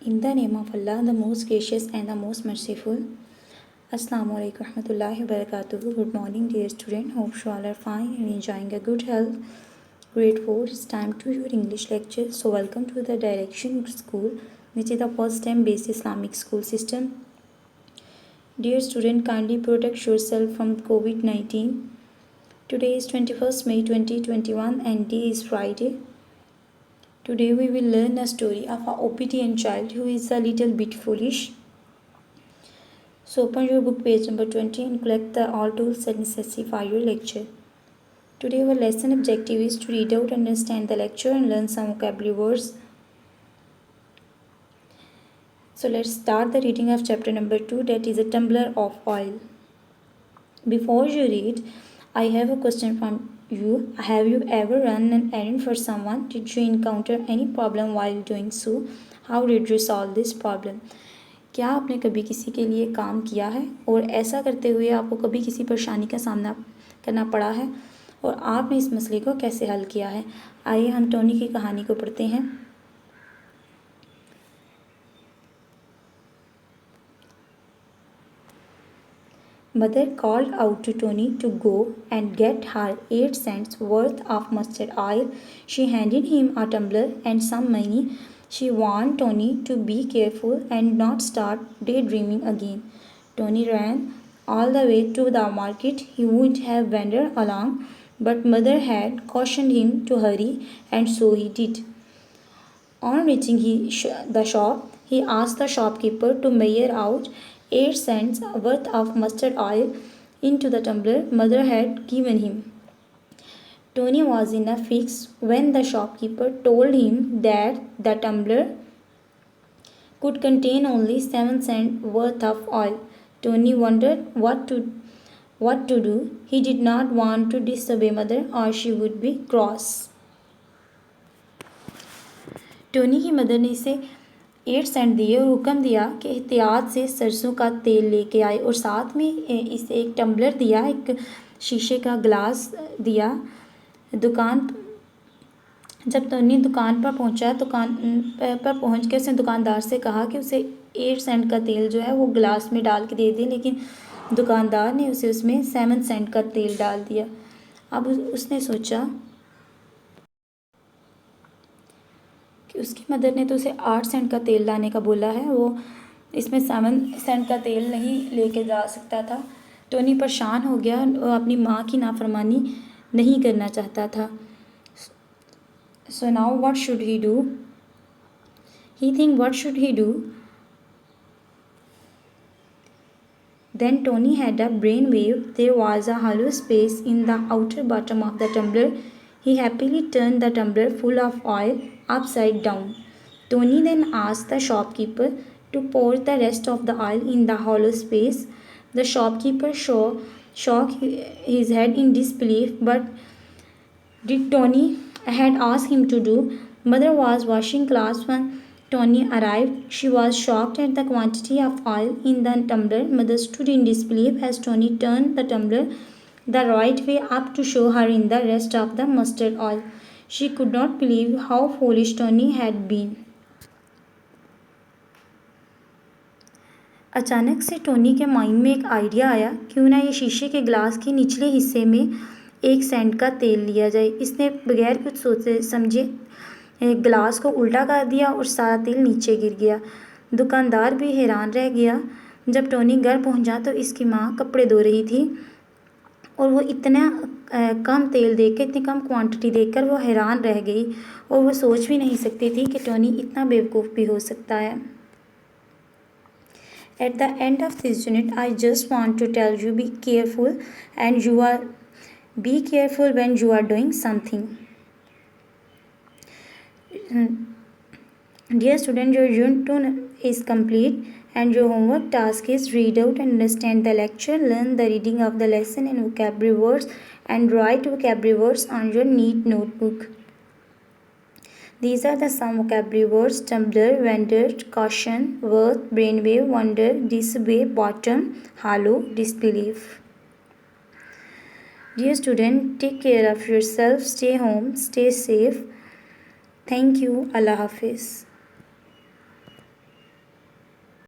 In the name of Allah, the most gracious and the most merciful. Assalamu alaikum warahmatullahi wabarakatuh. Good morning, dear student. Hope you all are fine and enjoying a good health. Grade 4, it's time to your English lecture. So welcome to the Direction School, which is the first time based Islamic school system. Dear student, kindly protect yourself from COVID-19. Today is 21st May 2021 and day is Friday. Today we will learn a story of a obedient child who is a little bit foolish. So open your book page number 20 and collect the all tools and necessary for your lecture. Today our lesson objective is to read out, understand the lecture and learn some vocabulary words. So let's start the reading of chapter number 2, that is a tumbler of oil. Before you read, I have a question from you. Have you ever run an errand for someone? Did you encounter any problem while doing so? How did you solve this problem? क्या आपने कभी किसी के लिए काम किया है और ऐसा करते हुए आपको कभी किसी परेशानी का सामना करना पड़ा है और आपने इस मसले को कैसे हल किया है? आइए हम टोनी की कहानी को पढ़ते हैं. Mother called out to Tony to go and get her 8 cents worth of mustard oil. She handed him a tumbler and some money. She warned Tony to be careful and not start daydreaming again. Tony ran all the way to the market. He would have wandered along, but Mother had cautioned him to hurry, and so he did. On reaching the shop, he asked the shopkeeper to measure out 8 cents worth of mustard oil into the tumbler Mother had given him. Tony was in a fix when the shopkeeper told him that the tumbler could contain only 7 cents worth of oil. Tony wondered what to do. He did not want to disobey Mother or she would be cross. Tony की mother ने इसे 8 Saint दिए और हुक्म दिया कि एहतियात से सरसों का तेल लेके आए और साथ में इसे एक टम्बलर दिया, एक शीशे का गिलास दिया. जब टोनी दुकान पर पहुंचा, दुकान पर पहुंच के उसने दुकानदार से कहा कि उसे 8 सेंट का तेल जो है वो गिलास में डाल के दे दे, लेकिन दुकानदार ने उसे उसमें 7 सेंट का तेल डाल दिया. अब उसने सोचा कि उसकी मदर ने तो उसे 8 सेंट का तेल लाने का बोला है, वो इसमें 7 सेंट का तेल नहीं लेके जा सकता था. टोनी परेशान हो गया, वो अपनी माँ की नाफरमानी नहीं करना चाहता था. So now what should he do? He think what should he do? Then Tony had a brainwave. There was a hollow space in the outer bottom of the tumbler. He happily turned the tumbler full of oil upside down. Tony then asked the shopkeeper to pour the rest of the oil in the hollow space. The shopkeeper shook his head in disbelief, but did Tony had asked him to do. Mother was washing clothes when Tony arrived. She was shocked at the quantity of oil in the tumbler. Mother stood in disbelief as Tony turned the tumbler the right way up to show her in the rest of the mustard oil. She could not believe how foolish Tony had been. अचानक से Tony के mind में एक idea आया, क्यों ना ये शीशे के गिलास के निचले हिस्से में 1 सेंट का तेल लिया जाए. इसने बगैर कुछ सोचे समझे गिलास को उल्टा कर दिया और सारा तेल नीचे गिर गया. दुकानदार भी हैरान रह गया. जब टोनी घर पहुंचा तो इसकी माँ कपड़े धो रही थी और वो इतना कम तेल देकर, इतनी कम क्वांटिटी देखकर वो हैरान रह गई और वो सोच भी नहीं सकती थी कि टोनी इतना बेवकूफ़ भी हो सकता है. At the end of this unit, I just want to tell you, be careful when you are doing something. Dear student, your unit 2 is complete and your homework task is read out and understand the lecture, learn the reading of the lesson and vocabulary words, and write vocabulary words on your neat notebook. These are the some vocabulary words: tumbler, vendor, caution, worth, brainwave, wonder, disobey, bottom, hollow, disbelief. Dear student, take care of yourself, stay home, stay safe. Thank you. Allah Hafiz.